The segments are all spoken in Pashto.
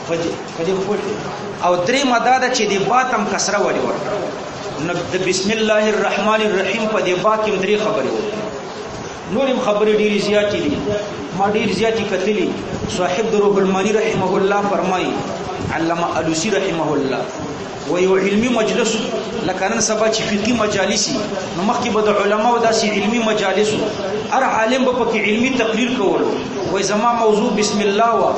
فدې خپل او درې مداده چې د باتم کسره وړي ورکړه نو د بسم الله الرحمن الرحیم په دې با کې درې خبرې وکړي نورم خبرې ډېرې زیاتې دي ما ډېر زیاتې کتلې صاحب د روح المانی رحمه الله فرمایي علامه الوسی رحمه الله و یو علمی مجلس لکه نن سبا چې فقهي مجالس نو مخکې به د علماو داسې علمی مجالس هر عالم به پکې علمی تقریر کولو وای زما موضوع بسم الله و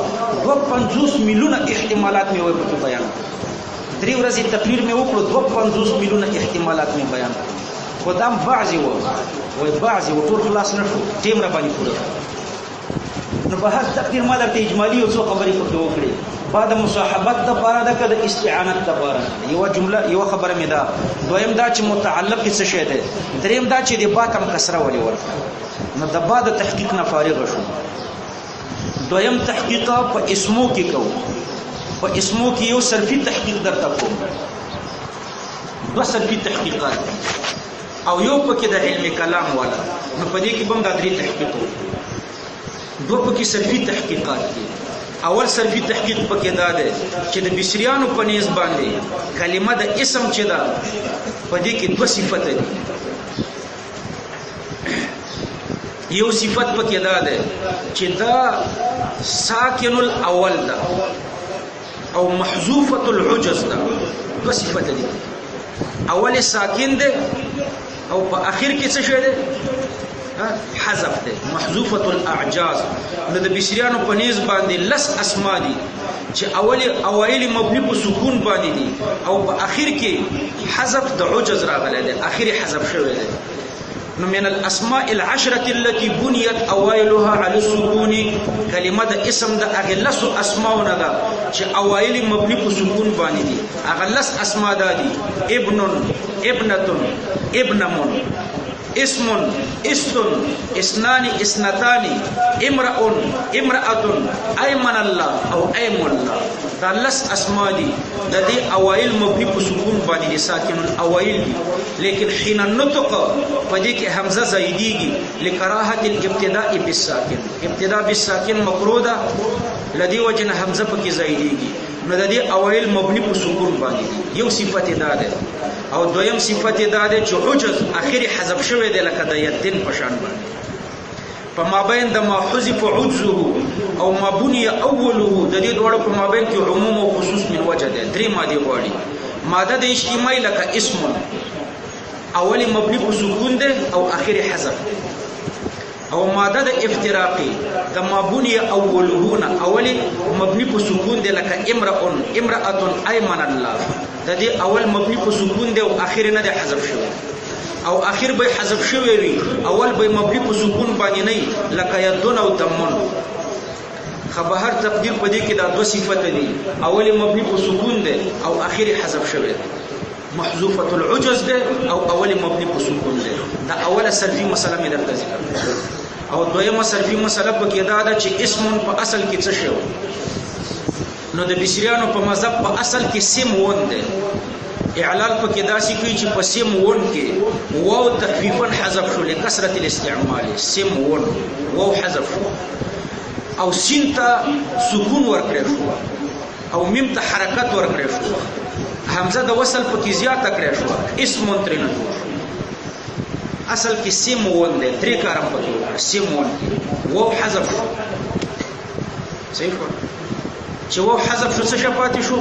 250 میلیونه احتمالات مې وای په بیان درې ورځې تقریر مې وکړو 250 میلیونه احتمالات مې بیان خدام بعضی وای بعضی و ټول خلاص نشو ټیم را باندې پوره نو په هغه تقدیر ما درته اجمالی او څو خبرې پکې وکړې بعد مصاحبت د پاره د کده استعانت د پاره یو جمله یو خبره مې ده دویم دا چې متعلق څه شی ده دریم دا چې د باتم کسره ولي ورته نو د بعد تحقیق نه فارغ شو دویم تحقیق په اسمو کې کو په اسمو کې یو صرفي تحقیق درته کوم دو صرفي تحقیقات او یو پکې د علم کلام والا نو په دې کې بم د درې تحقیق دو پکې صرفي تحقیقات دي اول صرفي تحقیق پکې دا ده چې د بصریانو په نسبت باندې کلمه د اسم چې ده په دې کې دوه صفات دي یو صفت پکې دا ده چې دا ساکن الاول ده او محذوفه العجز ده دوه صفات دي اول ساکن ده او په اخر کې څه شی ده حذف ده محذوفه الاعجاز نو د بصریانو په نسبت باندې لس اسما دي چې اوایل مبني په سکون باندې دي او په اخر کې حذف د عجز راغلی ده اخر حذف شوی ده نو من الاسماء العشره التي بنيت اوائلها على السكون کلمه د اسم د اغلس اسماءونه ده چې اوایل مبني په سکون باندې دي اغلس اسماء ده دي ابن ابنه ابنمون اسم استن اسنان اسنتان امرأ امرأة ايمن الله او ايم الله دا لس اسماء دي د دې اوایل مبني په سکون باندې ساکن الاوایل دي لیکن حين النطق پدې کې حمزه زائديږي لکراهه الابتداء بالساکن ابتداء بالساکن مکروه ده لدی وجنه حمزه پکې زائديږي نو د دې اوایل مبني په سکون باندې یو صفت ده او دویم صفت دا ده چې عجز اخري حذف شوی دی لکه د یدن په شان باندې په مابین د ما حذف عجزه او ما بني اوله د دې ډول په مابین کې عموم او خصوص من وجه ده درې ماده غواړي ماده د اجتماعي لکه اسم اولی مبني په سکون ده او اخري حذف او ماده د افتراقي د ما بني اولهونه اولی مبني په سکون ده لکه امرأة ايمن الله د دې اول مبني په سکون دی او اخر نه دی حذف شوی او اخر به حذف شوی وي اول به مبني په سکون باندې نه لکه یدون او دمون خبر تقدیر په دې کې دا دوه صفات دي اول مبني په سکون دی او اخر حذف شوی محذوفه العجز ده او اول مبني په سکون دی دا اوله صرفي مسله مې درته ذکر او دویمه صرفي مسله په کې دا ده چې اسم په اصل کې څه شی نو د بصریانو په مذهب په اصل کې سیم ون ده اعلال په کې داسې کوي چې په سیم ون کې واو تخفیفا حذف شو لکثرت الاستعمال سیم ون واو حذف شو او سین ته سکون ورکړی شو او میم ته حرکت ورکړی شو حمزه د وصل په کې زیاته کړی شو اسم ترنه اصل کې سیم ون ده درې کارم پکې سیم ون واو حذف شو صحیح چې و حذف شو څه شپاتې شو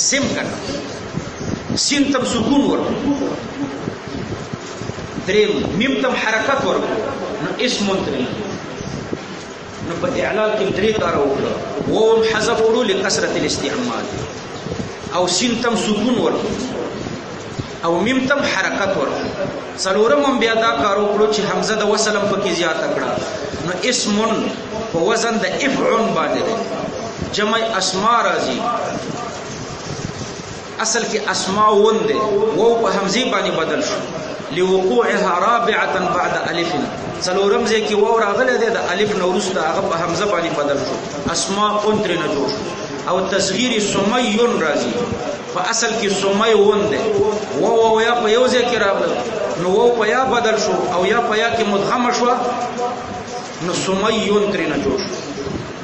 سیم کنه سین تم سکون ورکو دریم میم تم حرکت ورکو نو اسم ترنه نو په اعلال کې درې کار وکړه و حذف ورو لکثرت الاستعمال او سین تم سکون ورکو او میم تم حرکت ورکو څلورم بیا دا کار وکړو چې حمزه د وصلم پکې زیاته کړه نو اسم په وزن د افعل باندې جمع اسماء راځي اصل کې اسماء ونده وو په حمزه باندې بدل شو لوقوعها رابعه بعد الف څلورم ځای کې وو راغله د الف نورسته هغه په حمزه باندې بدل شو اسماء انتر نه جوړ او تصغیر سمی راځي په اصل کې سمی ونده وو یا په یو ځای کې راغله نو وو په یا بدل شو او یا په یا کې مدغم شو نو سمی انتر نه جوړ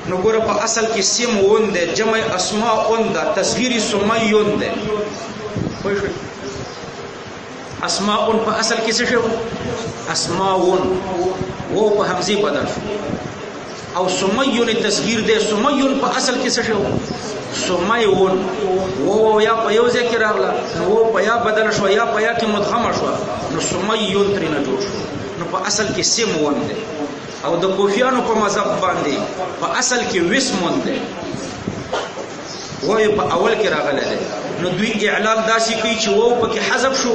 نو ګوره په اصل کې سیم ون دی جمع اسماء ون ده تصغیر سمیون دی اسماء په اصل کې څه شو اسماء ون وو په حمزه بدل شو او سمیون تصغیر دی سمیون په اصل کې څه شو سمیون وو یا په یو ځای کې راغله نو وو په یا بدل شو یا په یا کې مدغم شو نو سمیون ترې نه جوړ شو نو په اصل کې سیم ون دی او د کوفیانو په مذهب باندې په اصل کې وسمون دی وای په اول کې راغله دی نو دوی اعلان داسې کوي چې وو پکې حذف شو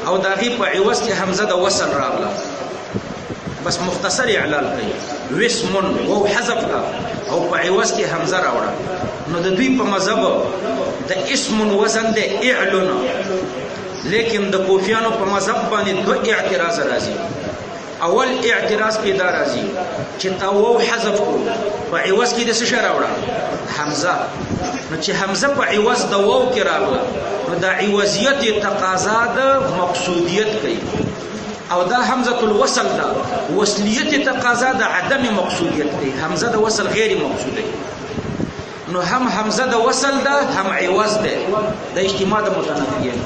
او د هغې په عوض کې حمزه د وصل راغله بس مختصر اعلان کوي وسمون وو حذف کا او په عوض کې حمزه راوړه نو د دوی په مذهب د اسم وزن دی اعلن لیکن د کوفیانو په مذهب باندې دو اعتراض راځي اول اعتراض پیدا راځي چې تا وو حذف کړو په عوض کې د څه شی راوړه حمزه نو چې حمزه په عوض د وو کې راغله نو د عوضیت تقاضا د مقصودیت کوي او دا حمزه الوصل ده وصلیت تقاضا د عدم مقصودیت کوي حمزه د وصل غیر مقصودی نو هم حمزه د وصل ده هم عوض ده د اجتماع د متنافیین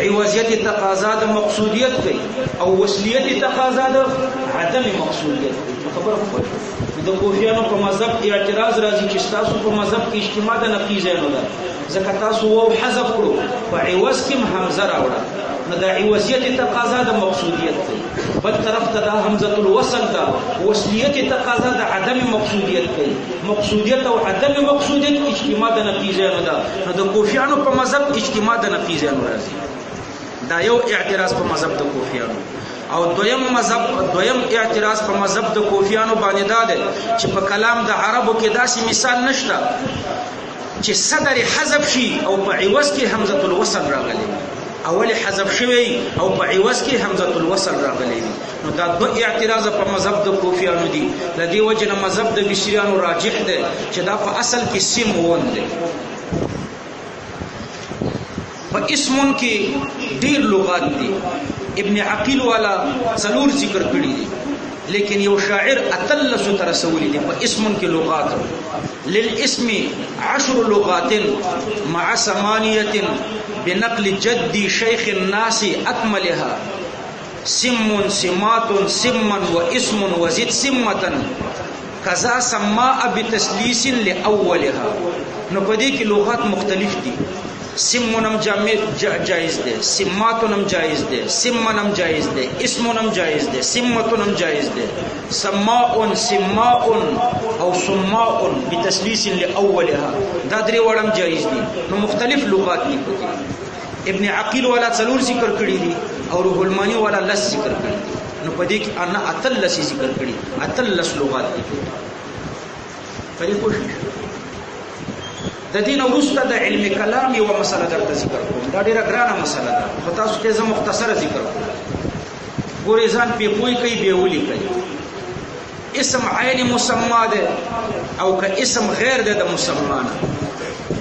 عوضیت تقاضا د مقصودیت کوي او وصلیت تقاضا د عدم مقصودیت کوي خبره خو د کوفیانو په مذهب اعتراض راځي چې تاسو په مذهب کې اجتماع د نقیض نه ده ځکه تاسو وو حذف کړو په عوض کې حمزه راوړه نو د عوضیت تقاضا د مقصودیت کوي بل طرف ته د حمزه الوصل ده وصلیت تقاضا د عدم مقصودیت کوي مقصودیت او عدم مقصودیت اجتماع د نقیض نه ده نو د کوفیانو په مذهب اجتماع د نقیض نه راځي دا یو اعتراض په مذهب د کوفیانو او دویم اعتراض په مذهب د کوفیانو باندې دا ده چې په کلام د عربو کې داسې مثال نشته چې صدر حذف شي او په عوض کې حمزه الوصل راغلي اول حذف شوی او په عوض کې حمزه الوصل راغلي نو دا دو اعتراض په مذهب د کوفیانو دي لدی وجه نه مذهب د بصریانو راجح ده چې دا په اصل کې سیم ون ده په اسمون کې ډیر لغات دي ابن عقیل والا څلور ذکر کړی دي لیکن یو شاعر اتلس ترسولی دي په اسمون کې لغات للاسم 10 لغات مع 8 بنقل جد شيخ الناس اكملها سم سمات سما واسم وزد سمه كذا سماء بتسليس لاولها نو په دې کې لغات مختلف دي سمونم جائز ده سماتونم جائز ده سمنم جائز ده اسمونم جائز ده سمتونم جائز ده سماء سماء او سماء بتسلیس لاولها دا درې وړم جائز دي نو مختلف لغات دي ابن عقیل والا څلور ذکر کړی دي او روح المانی والا لس ذکر کړی دي نو په دې کې انا اتلس ذکر کړی اتلس لغات دي په دې کوشش د دین وروسته د علم کلام یو مسله درته ذکر کوم دا ډیره ګرانه مسله ده خو تاسو ته زه مختصره ذکر کوم ګورې ځان پې پوی کوي بیا ولیکئ اسم عین مسما ده او که اسم غیر ده د مسما نه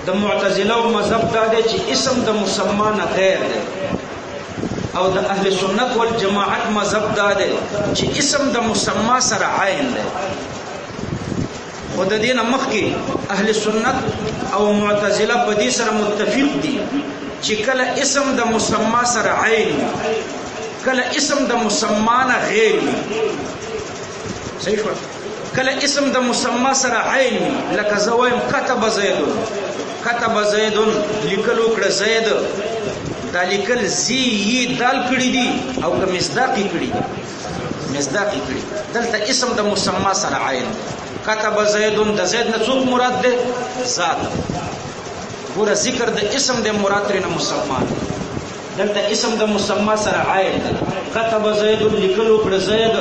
د معتزله او مذهب دا ده چې اسم د مسما نه غیر ده او د اهل سنت والجماعت مذهب دا ده چې اسم د مسما سره عین ده خود دین مخکې اهل سنت او معتزله په دې سره متفق دي چې کله اسم د مسما سره عین کله اسم د مسما نه غیر صحیح شو کله اسم د مسما سره عین لکه زویم كتب زید لیکلو کړه زید دا لیکل زی دال کړي دي او که مصداقی کړي دلته اسم د مسما سره عین كتب زید د زید نه څوک مراد ده ذات ګوره ذکر د اسم د مراد لري نه مسما دلته اسم د مسما سره عین كتب زید لیکلو کړه زید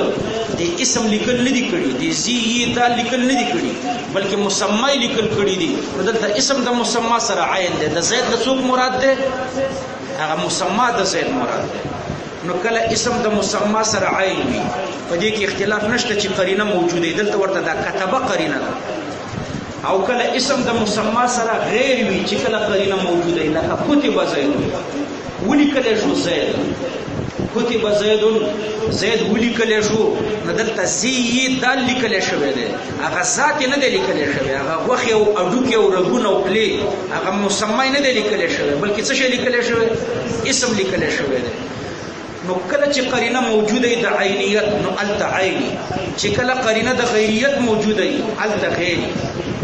د اسم لیکل نه دي کړي د زی دا لیکل نه دي کړي بلکې مسما لیکل کړي دي دلته اسم د مسما سره عین ده د زید نه څوک مراد ده هغه مسما د زید مراد ده نو کله اسم د مسما سره عین وي په دې کې اختلاف نشته چې قرینه موجوده ده دلته ورته دا كتب قرینه ده او کله اسم د مسما سره غیر وي چې کله قرینه موجوده ده لکه كتب زید ولیکل شو زید کتب زید ولیکل شو نو دلته زی دال لیکل شوی دی هغه ذات نه دی لیکل شوی هغه غوښې او هډوکي او رګونه او پلې هغه مسمی نه دی لیکل شوی بلکې څه شی لیکل شوی اسم لیکل شوی دی نو کله چې قرینه موجوده وي د عینیت نو الته عیني چې کله قرینه د غیریت موجوده وي الته غیري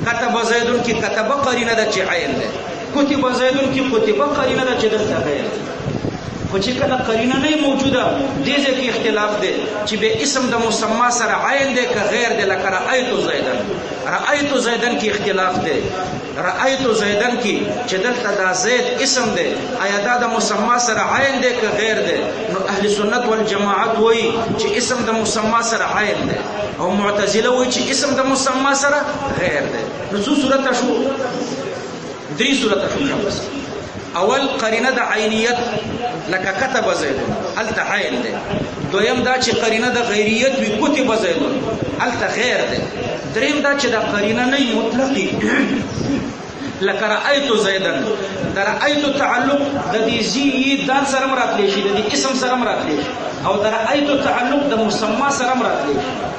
کتب زیدون کې کتب قرینه د چې عین ده کتب زیدون کې کتب قرینه د چې دلته غیر خو چې کله قرینه نه موجوده دې ځکه اختلاف دی چې به اسم د مسما سره عین دی که غیر دی لکه رأیت زیدن کې اختلاف دی رأیت زیدن کې چې دلته دا زید اسم دی آیا دا د مسما سره عین دی که غیر دی نو اهل سنت والجماعت وایي چې اسم د مسما سره عین دی او معتزله وایي چې اسم د مسما سره غیر دی نو څو صورت شو درې صورت شو اول قرینه د عینیت لکه کتب زیدون الته عین دی دویم دا چې قرینه د غیریت وي کتب زیدون الته غیر دی دریم دا چې د قرینه نه مطلقي لکه رأیت زیدن د رأیت تعلق د دې زی دال سره مراتلی شي د دې اسم سره مراتلی شي او د رأیت تعلق د مسما سره مراتلی شي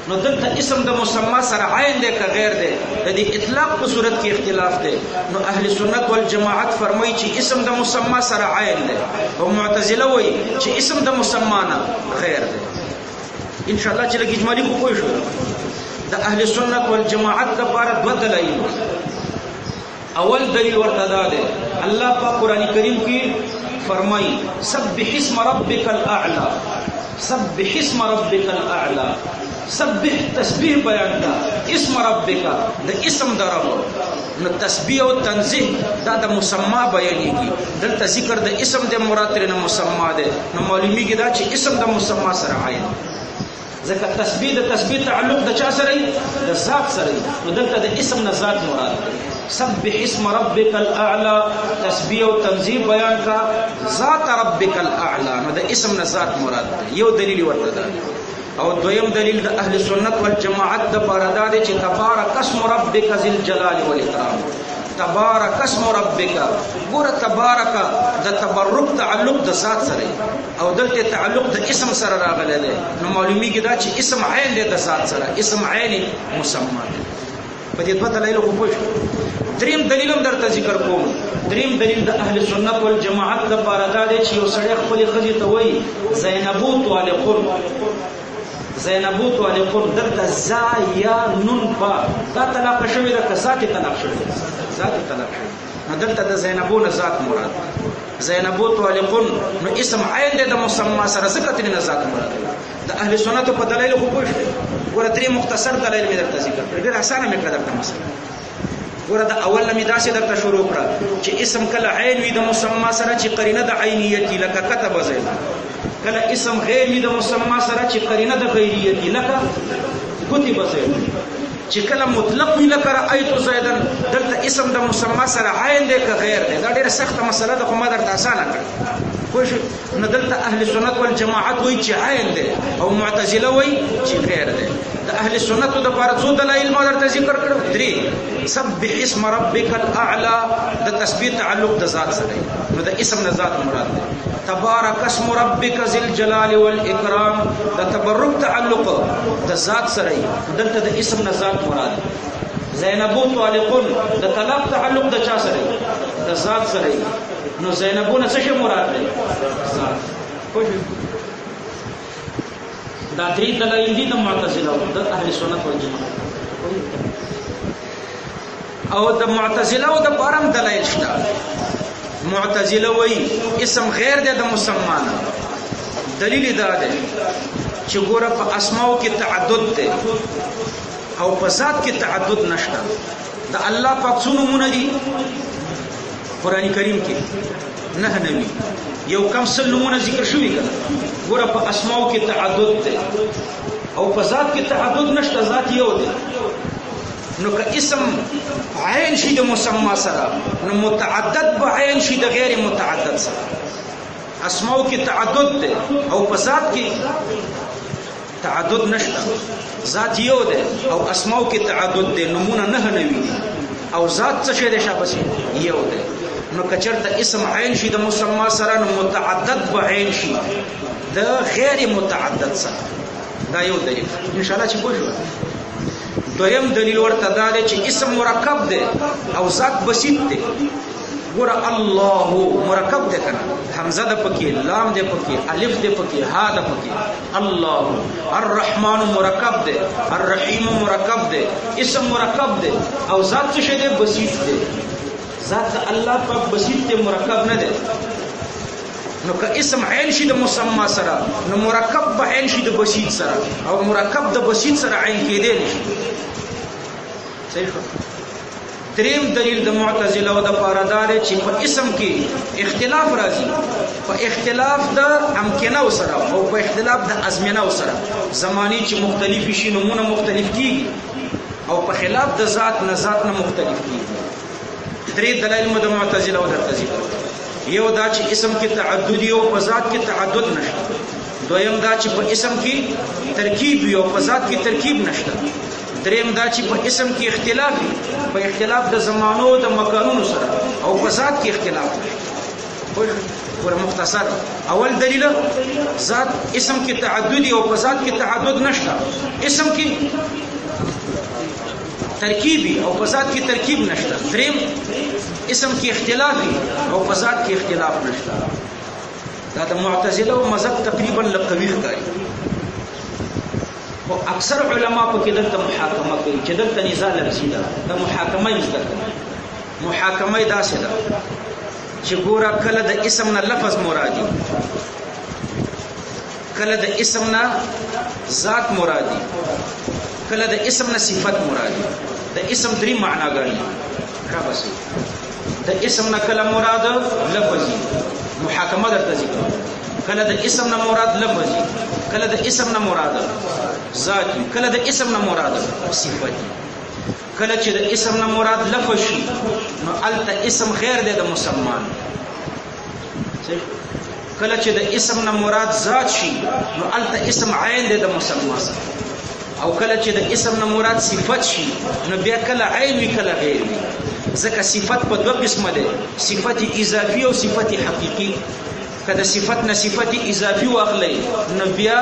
نو دلته اسم د مسما سره عین دی که غیر دی د دې اطلاق په صورت کې اختلاف دی نو اهل سنت والجماعت فرمایي چې اسم د مسما سره عین دی او معتزله وایي چې اسم د مسما نه غیر دی ان شاء الله چې لږ اجمالي خو پوه شو د اهل سنت والجماعت لپاره دوه دلایل اول دلیل ورته دا دی الله په قرآن کریم کې فرمایي سبح اسم ربک الاعلى سبح اسم ربک الاعلى سبح تسبیح بیان دا اسم ربک د اسم د رب نو تسبیح او تنزیه دا د مسما بیانېږي دلته ذکر د اسم د مراد ترنه مسما ده نو معلومیږي دا چې اسم د مسما سره عین ځکه تسبیح د تسبیح تعلق د چا سره د ذات سره نو دلته د اسم نه ذات مراد ده سبح اسم ربک الاعلى تسبیح او تنزیه بیان کا ذات ربک الاعلى نو د اسم نه ذات مراد ده یو دلیل ورته ده او دویم دلیل د اهل سنت والجماعت د پاره دا دی چې تبارک اسم ربک ذی الجلال والاکرام تبارک اسم ربک ګوره تبارک د تبرک تعلق د ذات سره او دلته تعلق د اسم سره راغلی دی نو معلومیږي دا چې اسم عین دی د ذات سره اسم عین مسما دی په دې دوه دلایل خو پوه دریم دلیل هم درته ذکر کوم دریم دلیل د اهل سنت والجماعت د پاره دا دی چې یو سړی خپل ښځې ته وایي زینبو طالقون زینبو طالقون دلته زا یا نون با دا طلاق شوی ده که ذات طلاق شوی ده ذات طلاق شوی نو دلته د زینبو نه ذات مراد زینبو طالقون نو اسم عین دی د مسما سره ذکر نه ذات مراد د اهل سنت په دلایل خو پوه شئ ګوره درې مختصر دلایل مې درته ذکر کړل ډېر اسانه مې کړه درته مثلا ګوره د اول نه مې داسې درته شروع کړه چې اسم کله عین وي د مسما سره چې قرینه د عینیت لکه کتب زید کله اسم غیر وي د مسما سره چې قرینه د غیریت لکه کتب زید چې کله مطلق وي لکه رأیت زیدن دلته اسم د مسما سره عین دی که غیر دی دا ډېره سخته مسله ده خو ما درته اسانه کړه پوه شو نو دلته اهل سنت والجماعت وایي چې عین دی او معتزله وایي چې غیر دی د اهل سنتو د پاره څو دلایل ما درته ذکر کړو درې سبح اسم ربک الاعلى د تسبیح تعلق د ذات سره نو د اسم نه ذات مراد دی تبارک اسم ربک ذی الجلال والاکرام د تبرک تعلق د ذات سره دلته د اسم نه ذات مراد زینبو طالقون د طلاق تعلق د چا سره د ذات سره نو زینبو نه څه مراد دی ذات خوښ دا درې دلایل دي د معتزله او د اهل سنت والجماعت او د معتزله او د بارم دلایل شته معتزله وایي اسم غیر دی د مسما نه دلیل دا دی چې ګوره په اسماو کې تعدد دی او په ذات کې تعدد نشته د الله پاک څو نومونه دي قرآن کریم کې نه نوي یو کم سل نومونه ذکر شوي کنه ګوره په اسماو کې تعدد دی او په ذات کې تعدد نشته ذات یو دی نو که اسم عین شي د مسما سره نو متعدد به عین شي د غیر متعدد سره اسماو کې تعدد دی او په ذات کې تعدد نشته ذات یو دی او اسماو کې تعدد دی نمونه نه نوي او ذات څه شی دی شابه یو دی نو کچرته اسم عین شي د مسما سره نو متعدد به عین شي د غیر متعدد سره. دا یو دلیل ان شاء الله چې پوه. دویم دلیل ورته دا دی چې اسم مرکب دی او ذات بسيط دی. ګور الله مرکب دی کنه، حمزه ده پکې، لام ده پکې، الف ده پکې، ها ده پکې. الله الرحمن مرکب دی، الرحیم مرکب دی، اسم مرکب دی او ذات څه شی دی؟ بسيط دی. ذات الله پاک بسيط دی، مرکب نه دی. نو که اسم عین شي د مسما سره نو مرکب به عین شي د بسيط سره او مرکب د بسيط سره عین کېدی نشي. صحیح. دریم دلیل د معتزله او د پارادار چې په اسم کې اختلاف راځي، په اختلاف د امکنه سره او په اختلاف د ازمنه سره. زمانی چې مختلف شي نمونه مختلف کیږي او په خلاف د ذات نه ذات نه مختلف کیږي. درې دلایل مو د معتزله او د ذکر. یو دا چې اسم کې تعدد او په ذات کې تعدد نشته. دویم دا چې په اسم کې ترکیب او په ذات کې ترکیب نشته. دریم دا چې په اسم کې اختلاف وي، په اختلاف د زمانو او د مکانونو سره او په ذات کې اختلاف وي. ور مختصر اول دلیل ذات اسم کې تعدد او په ذات کې تعدد نشته. اسم کې ترکیبی او په ذات کې ترکیب نشته. دریم اسم کې اختلافي او په ذات کې اختلاف نشته. دا د معتزله او مذهب تقریبا لقوی ښکاري. او اکثر علما په کې دلته محاکمه کوي چې دلته نزاع لفظي ده. د محاکمه یې ده. محاکمه یې داسې ده چې ګوره کله د اسم نه لفظ مرادي، کله د اسم نه ذات مرادي، کله د اسم نه صفت مرادي. د اسم درې معناګانې را بسي. د اسم نه کله مراد لفظي، محاکمه درته ذکر. کله د اسم نه مراد لفظي، کله د اسم نه مراد ذاتي، کله د اسم نه مراد صفاتي. کله چې د اسم نه مراد لفظ شي نو الته اسم غیر دی د مسمان. کله چې د اسم نه مراد ذات شي نو الته اسم عین دی د مسما سره. او کله چې د اسم نه مراد صفت شي نو بیا کله عین وی کله غیر وی. ځکه صفت په دوه قسمه ده، صفت اضافي او صفت حقيقي. کله صفت نه صفت اضافي واخلي نو بیا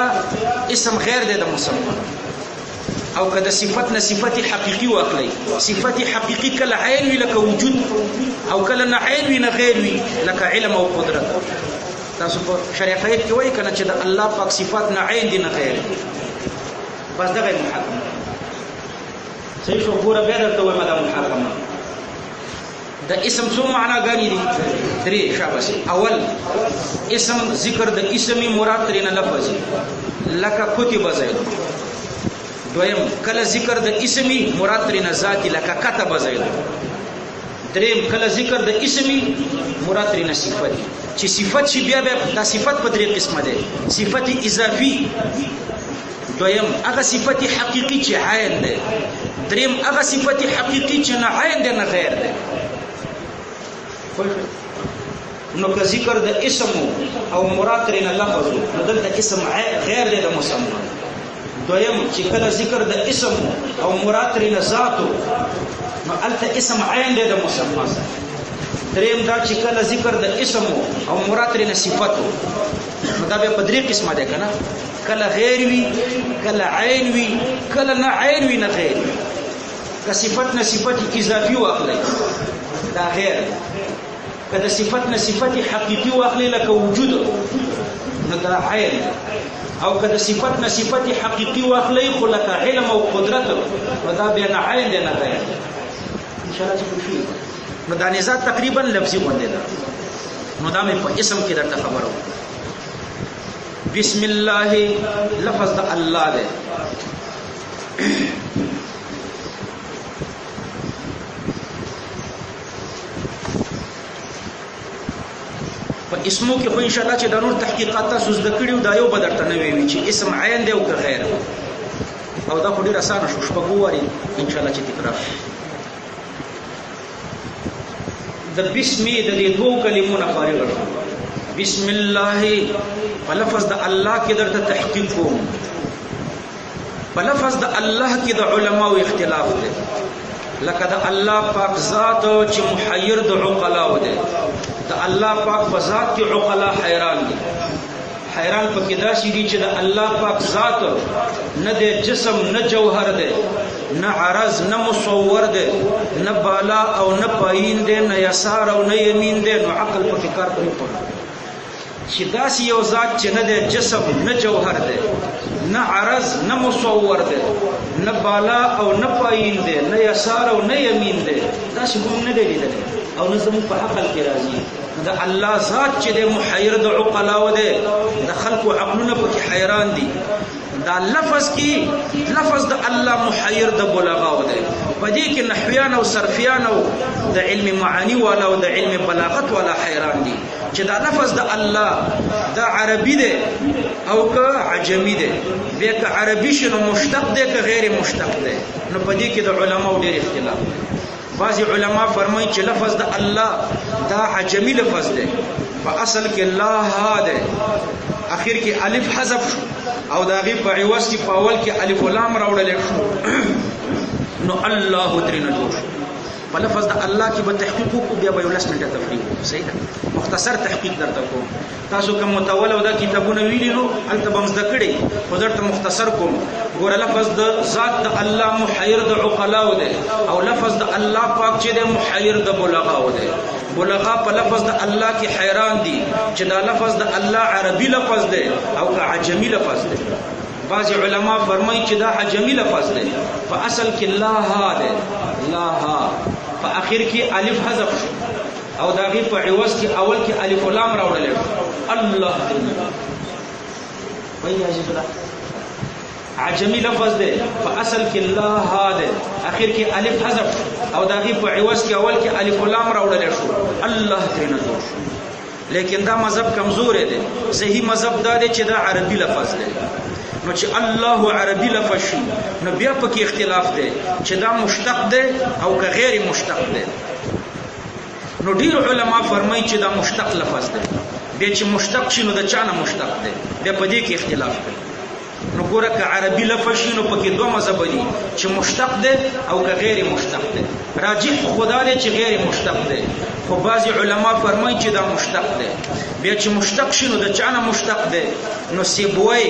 اسم غیر دی د مسما. او کله صفت نه صفت حقيقي واخلي، صفت حقيقي کله عین وی لکه وجود او کله نه عین وی نه غیر وی لکه علم او قدرت. تاسو په شریعت کې وایي کنه چې د الله پاک صفات نه عین دي نه غیر. بس دغه محاکمه صحیح شو. ګوره بیا درته وایم دا محاکمه د اسم څو معناګانې دي؟ درې. شاباش. اول اسم ذکر د اسمي مراد ترې نه لفظي لکه کتب زید. دویم کله ذکر د اسمي مراد ترې نه ذاتي لکه كتب زید. دریم کله ذکر د اسمي مراد ترې نه صفت. چې صفت شي بیا دا صفت په درې قسمه ده. صفت اضافي، دویم هغه صفت حقيقي چې عین ده، دریم هغه صفت حقيقي چې نه عین ده نه غیر ده. نو که ذکر د اسم او مراد ترې نه لفظ نو دلته اسم غیر ده د مسما. دویم چې کله ذکر د اسم او مراد ترې نه ذات نو الته اسم عین ده د مسما سره. دریم دا چې کله ذکر د اسم او مراد ترې نه صفت نو دا به په درې قسمه ده کنه. کله غیر وی، کله عین وی، کله نه عین وی نه غیر. که صفت نه صفت اضافي واخلي دا غیر. کله صفت نه صفت حقيقي واخلي لکه وجود نو دا عین. او کله صفت نه صفت حقيقي واخلي خو لکه علم او قدرت نو دا بیا نه عین دی نه غیر. ان شاء الله چې شو نو دا نزاع تقریبا لفظي باندې ده. نو دا مې په اسم کې درته خبرو. بسم الله لفظ د الله ده. په اسمو کې خو ان شاء الله چې د نور تحقیقات تاسو زده کړیو دا یو بدرته نه وی چې اسم عین دی او که غیر. او دا خو ډیر اسانه شو. شپږ واري ان شاء الله چې تکرار د بسم د دې دوه کلمو نه فارغ شو. بسم الله په لفظ د الله کې درته تحقیق کوم. په لفظ د الله کې د علماو اختلاف دی. لکه د الله پاک ذات چې محیر د عقلاو دی. د الله پاک په ذات کې عقلا حیران دي. حیران پکې داسې دي چې د الله پاک ذات نه دی جسم نه جوهر دی نه عرض نه مصور دی نه بالا او نه پایین دی نه یسار او نه یمین دی. نو عقل پکې کار کوي چې داسې یو ذات چې نه دی جسم نه جوهر دی نه عرض نه مصور دی نه بالا او نه پایین دی نه یسار او نه یمین دی، داسې موږ نه دی لیدلی او نه زموږ په عقل کې راځي. د الله ذات چې دی محیر د عقلاو دی، د خلقو عقلونه پکې حیران دي. دا لفظ کې لفظ د الله محیر د بلغاو دی. په دې کې نحویان او صرفیان او د علم معانی والا او د علم بلاغت والا حیران دي چې دا لفظ د الله دا عربي دی او که عجمی دی. بیا که عربي شي نو مشتق دی که غیر مشتق دی. نو په دې کې د علماو ډېر اختلاف. بعضی علما فرمایي چې لفظ د الله دا عجمی لفظ دی، په اصل کې الله دی، اخر کې الف حذف او دا غي په عوض کې په اول کې الف ولام راوړل شو. نو الله ترنه جوړ په لفظ د الله کې به تحقیق کو بیا به 10 منټه تفریح. صحیح ده، مختصر تحقیق درته کوم. تاسو کوم متول او دا کتابونه ویلي نو الته به مزده کړئ، خو درته مختصر کوم. ګوره لفظ د ذات د الله محیر د عقلاو دی او لفظ د الله پاک چې د محیر د بلغاو دی. بلغا په لفظ د الله کې حیران دي چې دا لفظ د الله عربي لفظ دی او که عجمی لفظ دی. بعض علما فرمایي چې دا عجمی لفظ دی، په اصل کې لا دی، لا په اخر کې الف حذف او دا غي په عوض کې اول کې الف لام راوړل شو. الله وایي عجیب عجمی لفظ دی، په اصل کې لا دی، اخر کې الف حذف او دا غي په عوض کې اول کې الف لام راوړل شو. الله ترنه جوړ شو. لیکن دا مذهب کمزور دی. صحیح مذهب دا دی چې دا عربي لفظ دی. نو چې الله عربي لفظ شي نو بیا پکې اختلاف دی چې دا مشتق دی او که غیر مشتق دی. نو ډیر علما فرمایي چې دا مشتق لفظ دی. بیا چې مشتق شي نو د چا نه مشتق دی، بیا په دې کې اختلاف دی. نو ګوره که عربي لفظ شي نو پکې دوه مذهب دي چې مشتق دی او که غیر مشتق دی. راجح خدا دی چې غیر مشتق دی، خو بعضی علما فرمایي چې دا مشتق دی. بیا چې مشتق شي نو د چا نه مشتق دی؟ نو سیبوی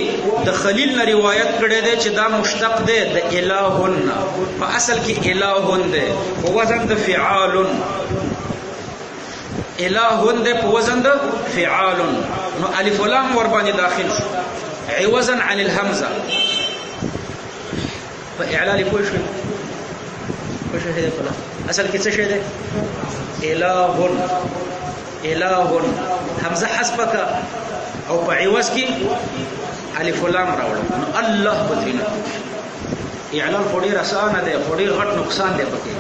د خلیل نه روایت کړی دی چې دا مشتق دی د الهن. په اصل کې الهن دی په وزن د فعال، الهن دی په وزن د فعال. نو الف لام ور باندې داخل شو عوضا عن الهمزه. په اعلال پوه شئ دی فلا اصل کې څه شی دی؟ الهن. الهن حمزه حذف او په عوض کې الف لام راوړل. نو الله بدرینه اعلان خو ډیر اسانه دی، خو ډیر غټ نقصان دی پکې.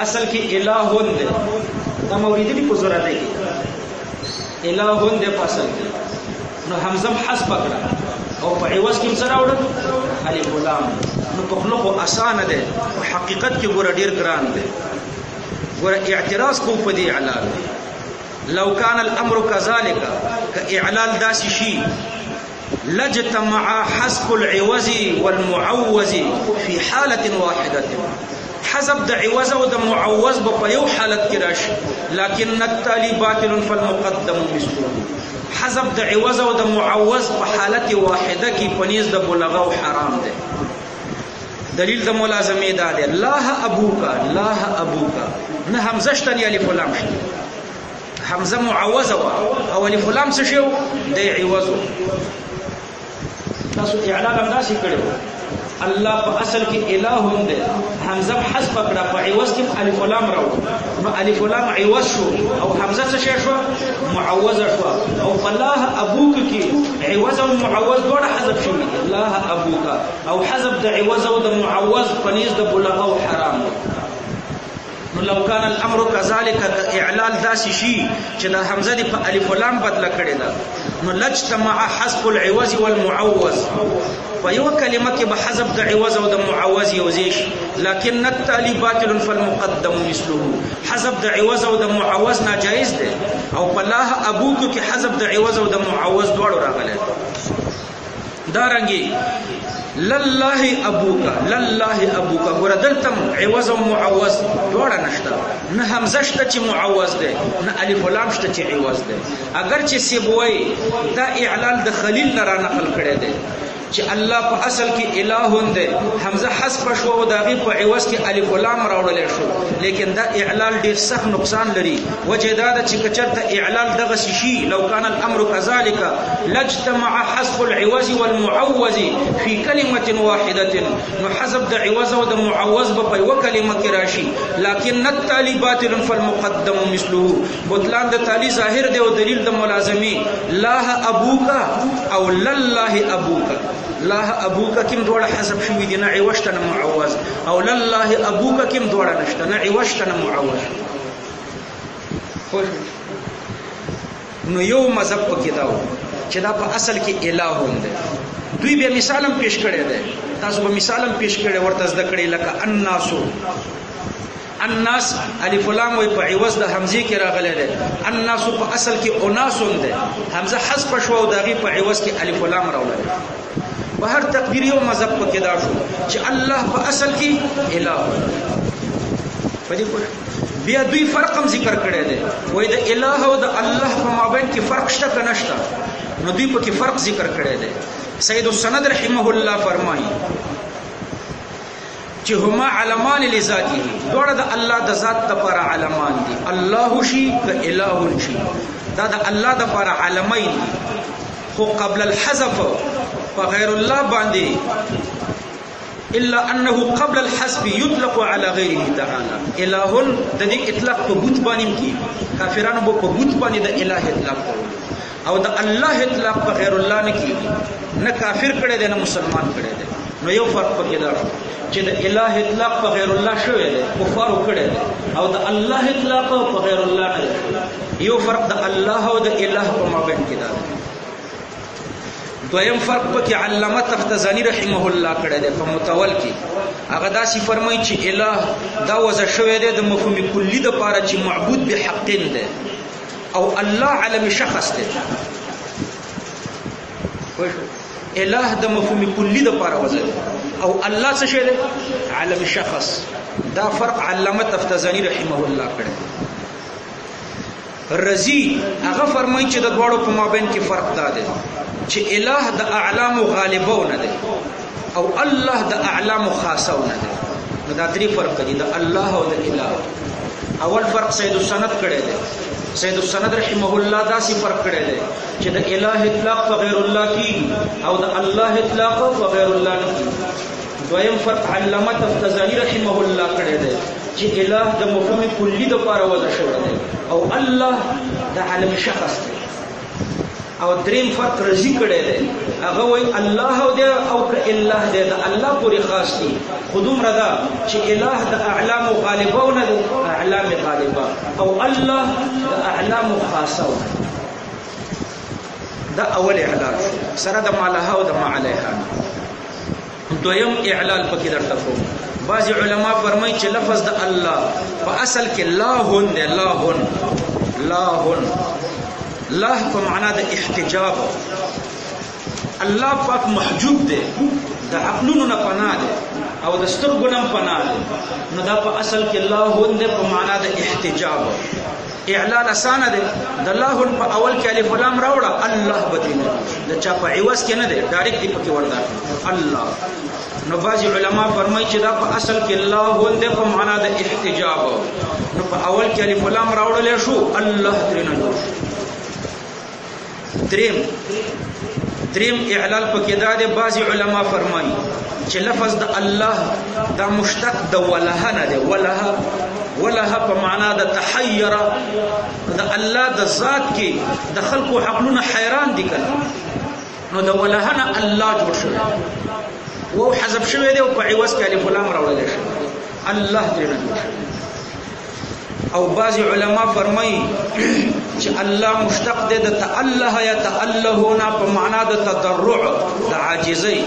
اصل کې الهن دی، دا مورید دی په ضرورت دی الهن دی په اصل کې. نو حمزه حذف کړه او په عوض کې څه راوړل؟ الف لام. نو په خلق اسانه دی، په حقیقت کې ګوره ډیر ګران دی. ګوره اعتراض کو په دې اعلان. لو كان الامر كذلك كاعلال داسي شيء لجتمع حذف العوض والمعوض في حاله واحده. حذف د عوض او د معوض په یو حالت کې راشي، لكن التالي باطل فالمقدم مثله. حذف د عوض او د معوض په حالت واحده کې پنيز د بلغه او حرام دی. دلیل د ملازمه دا دی الله ابوکا، الله ابوکا نه حمزه شته یا الف لام شته. حمزه معوضه او الف لام څه شو دی عوض. تاسو اعلان هم داسې کړو الله په اصل کې الہ هم دی، حمزه حذف کړه په عوض کې الف لام راوړ. نو الف لام عوض شو او حمزه څه شو معوضه شو. او الله ابوک کې عوض او معوض دواړه حذف شوي. الله ابوک او حذف د عوض او د معوض پنيز د بلغه او حرام. نو لو كان الامر كذلك اعلال داسي شي چې د حمزه دی په الف لام بدل کړي دا، نو لجتمع حذف العوض والمعوض. په یو کلمه کې به حذف د عوض او د معوض یوځي شي، لكن التالي باطل فالمقدم مثله. حذف د عوض او د معوض ناجائز دی او په الله ابوک کې حذف د عوض او د معوض دواړو راغلي. دا رنګي لله ابوکا لله ابوکا ګور دلتم عوض او معوض دواړه نشته نه حمزه شته چې معوض ده نه الف لام شته چې عوض ده اگر چې سیبوي دا اعلان د خلیل نه را نقل کړي ده چې الله په اصل کې الہ ده حمزه حذف شو او دغه په عوض کې الف لام راوړل شو لیکن دا اعلان ډیر سخت نقصان لري وجه دا چې کچرته اعلان دغه شي لو كان الامر كذلك لاجتمع حذف العوض والمعوض في كلمه واحده نو حذف د عوض او د معوض په یو کلمه کې راشي لكن التالي باطل فالمقدم مثله بطلان د تالی ظاهر دی او دلیل د ملازمي لا ابوک او لله ابوک لا ابوک کیم دوړه حذف شوی دی نه عوض نه معوض او لله ابوک کیم دوړه نشته نه عوض نه معوض نو یو مذهب پکې داو چې دا په اصل کې الہ دی دوی به مثالم پیش کړی دی تاسو به مثالم پیش کړی ورته زده کړی لکه الناسو الناس الف لام وي په عوض د حمزه کې راغلی دی الناس په اصل کې اناس دی حمزه حذف شو او دغه په عوض کې الف لام راوړل په هر تقدیر یو مذهب پکې دا شو چې الله په اصل کې الہ په دې بیا دوی فرق هم ذکر کړی دی وای د الہ او د الله په مابین کې فرق شته که نشته نو دوی په کې فرق ذکر کړی دی سید السند رحمه الله فرمایي چې هما علمان لذاته دوړه د الله د ذات لپاره علمان دي الله شي که الہ شي دا د الله د لپاره علمین خو قبل الحذف فغير الله باندې الا انه قبل الحذف يطلق على غيره تعالى الہ د دې اطلاق په بت باندې کی کافرانو په بت باندې د الہ اطلاق کوي او د الله اطلاق په غیر الله نه کی نه کافر کړي دي نه مسلمان کړي دي نو یو فرق پکې دا چې د الہ اطلاق په غیر الله شوی دی کفار کړي دي او د الله اطلاق په غیر الله نه یو فرق د الله او د الہ په مابین کې دا دویم فرق پکې علامه تفتزانی رحمه الله کړی دی په متول کې هغه داسې فرمایي چې الہ دا وضع شوی دی د مفهوم کلی د پاره چې معبود بحق دی او الله علم شخص دی الہ د مفهوم کلی د پاره وضع او الله څه شی دی علم شخص دا فرق علامه تفتزانی رحمه الله کړی رضی هغه فرمایي چې د دواړو په مابین کې فرق دا دی چې الہ د اعلام غالبونه دی او الله د اعلام خاصونه دی نو دا درې فرق دي د الله او د الہ اول فرق سید السند کړی دی سید السند رحمه الله دا سی فرق کړی دی چې د الہ اطلاق په غیر الله کې او د الله اطلاق په غیر الله نه کې دویم فرق علامه تفتزانی رحمه الله کړی دی چې الہ د مفهوم کلی د پاره وضع شوی دی او الله د علم شخص دی او دریم فرق رضی کړی دی هغه وای الله او د او ک الله د الله پورې خاص دي خودم رضا چې الہ د اعلام غالبونه د اعلام غالبه او الله د اعلام خاصه دا اول اعلان سره د مالها او د ما علیها دویم اعلان پکې درته کوم بعض علما فرمایي چې لفظ د الله په اصل کې لاهن دی لاهن الله په معنا د احتجاب الله پاک محجوب دی د عقلونو نه پناه دی او د سترګو نه پناه دی نو دا په اصل کې الله دی په معنا د احتجاب اعلان اسانه دی د الله په اول کې الف لام راوړه الله بدینه د چا په عوض کې نه دی ډایرکټ دی پکې وردا الله نو بعض علما فرمایي چې دا په اصل کې الله دی په معنا د احتجاب نو په اول کې الف لام راوړل شو الله ترنه جوړ دریم اعلال پکې دا دی بعض علما فرمایي چې لفظ د الله دا مشتق د ولها نه دی ولها په معنا د تحیر د الله د ذات کې د خلقو عقلونه حیران دي کړه نو د ولها نه الله جوړ شوی وو حذف شوی دی او په عوض کې الف لام راوړل شوی الله دې نه او بعض علما فرمایي چې الله مشتق دی د تأله یا تألهونه په معنا د تضرع د عاجزۍ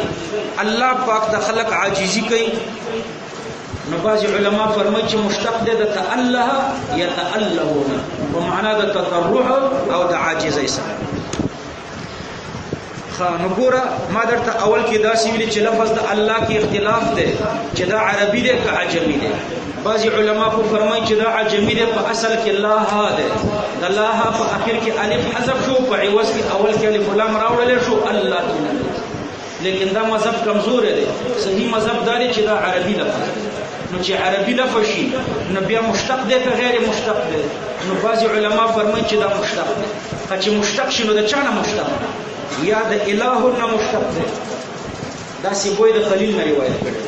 الله پاک د خلق عاجزي کوي نو بعض علما فرمایي چې مشتق دی د تأله یا تألهونه په معنا د تضرع او د عاجزۍ سره نو ګوره ما درته اول کې داسې ویلي چې لفظ د الله کې اختلاف دی چې دا عربي دی که عجمي دی. بعضې علما خو فرمایي چې دا عجمي دی، په اصل کې لا دی، د لا په اخر کې الف حذف شو، په عوض کې اول کې الف لام راوړلی شو الله تعالی. لیکن دا مذهب کمزور دی. صحیح مذهب دا دی چې دا عربي لفظ دی. نو چې عربي لفظ شي نو بیا مشتق دی که غیر مشتق دی؟ نو بعضې علما فرمایي چې دا مشتق دی. که چې مشتق شي نو د چا نه مشتق دی؟ یا د اله نه مشتق دی، دا سیبوی د خلیل نه روایت کړی،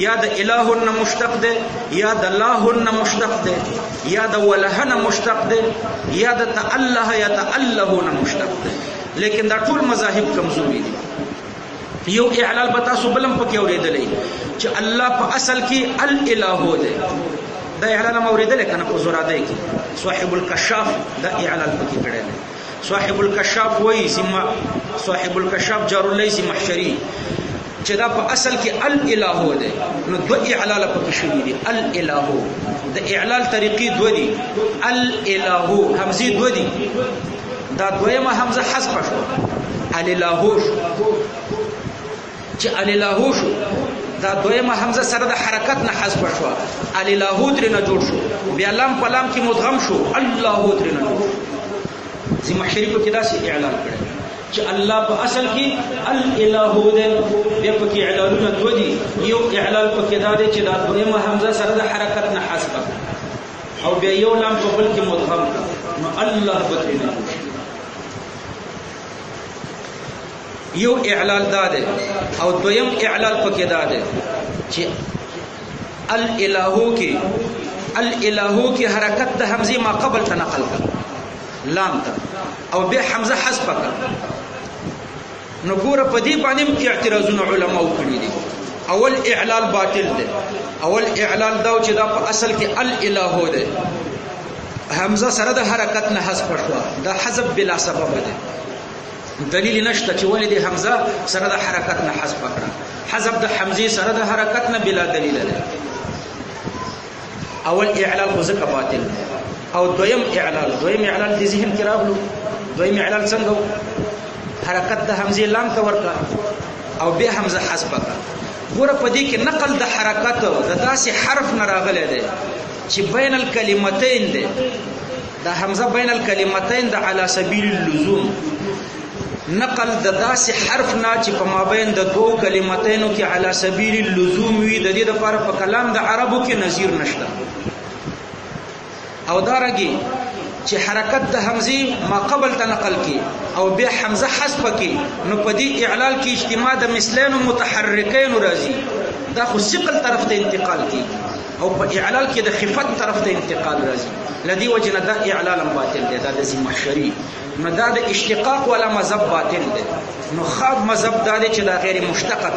یا د اله نه مشتق دی، یا د الله نه مشتق دی، یا د وله نه مشتق دی، یا د تأله یا تأله نه مشتق دی. لیکن دا ټول مذاهب کمزوري دي. یو اعلال به تاسو بلم پکې اورېدلی چې الله په اصل کې الاله دی. دا اعلال هم اورېدلی که نه په زرادی کې صاحب الکشاف دا اعلال پکې کړی دی. صاحب الکشاف وایي صاحب الکشاف جارولیث محشری چې دا په اصل کې الاله دی. نو دو اعلال پکې شوي دي. الاله د اعلال طریقې دو دي. الاله همزې دو دي، دا دویمه همزه حذف شو، الاله شو. چې الاله شو دا دویمه حمزه سره د حرکت نه حذف شو، الاله ترې نه جوړ شو، بیا لام په لام کې مدغم شو، الله ترې نه جوړ شو. زی محشری په کې داسې اعلان کړی چې الله په اصل کې الاله دی. بیا په کې اعلانونه دوه دي. یو اعلان په کې دا دی چې دا دویمه حمزه سره د حرکت نه حذف او بیا یو لام په بل کې مدغم نو الله به ترې نه جوړ شي. یو اعلال دا دی. او دویم اعلال پکې دا دی چې الالهو کې حرکت د حمزه ما قبل ته نقل کړ لام ته، او بیا حمزه حذف کړ. نو ګوره په دې باندې اعتراضونه علما وکړي دي. اول اعلال باطل دی. اول اعلال دا چې دا په اصل کې الالهو دی، حمزه سره د حرکت نه حذف شو، دا حذف بلا سبب دی. دلیل نشته چې ولې د حمزه سره د حرکت نه حذف کړه. حذف د حمزه سره د حرکت نه بلا دلیل دی. اول اعلال خو ځکه باطل دی. او دویم اعلال د ذهن کې راغلو. دویم اعلال څنګه؟ حرکت د حمزه لام ته ورکړه او بیا حمزه حذف کړه. ګوره په دې کې نقل د حرکت د داسې حرف نه راغلی دی چې بین الکلمتین دی. د حمزه بین الکلمتین د علی سبیل اللزوم، نقل د داسې حرف نه چې په مابین د دوو کلمتینو کې علی سبیل اللزوم وي، د دې لپاره په کلام د عربو کې نظیر نشته. او دارنګې چې حرکت د حمزه ما قبل ته نقل کی او بیا حمزه حذف کی، نو په دې اعلال کې اجتماع د مثلین متحرکین راځي. دا خو ثقل طرف ته انتقال کی، او په اعلال کې د خفت طرف ته انتقال راځي. لدی وجنه دا اعلال باطل دی. دا د ذی محشری نو دا د اشتقاق ولا مذهب باطل دی. نو خاب مذهب دا دی چې دا غیر مشتقه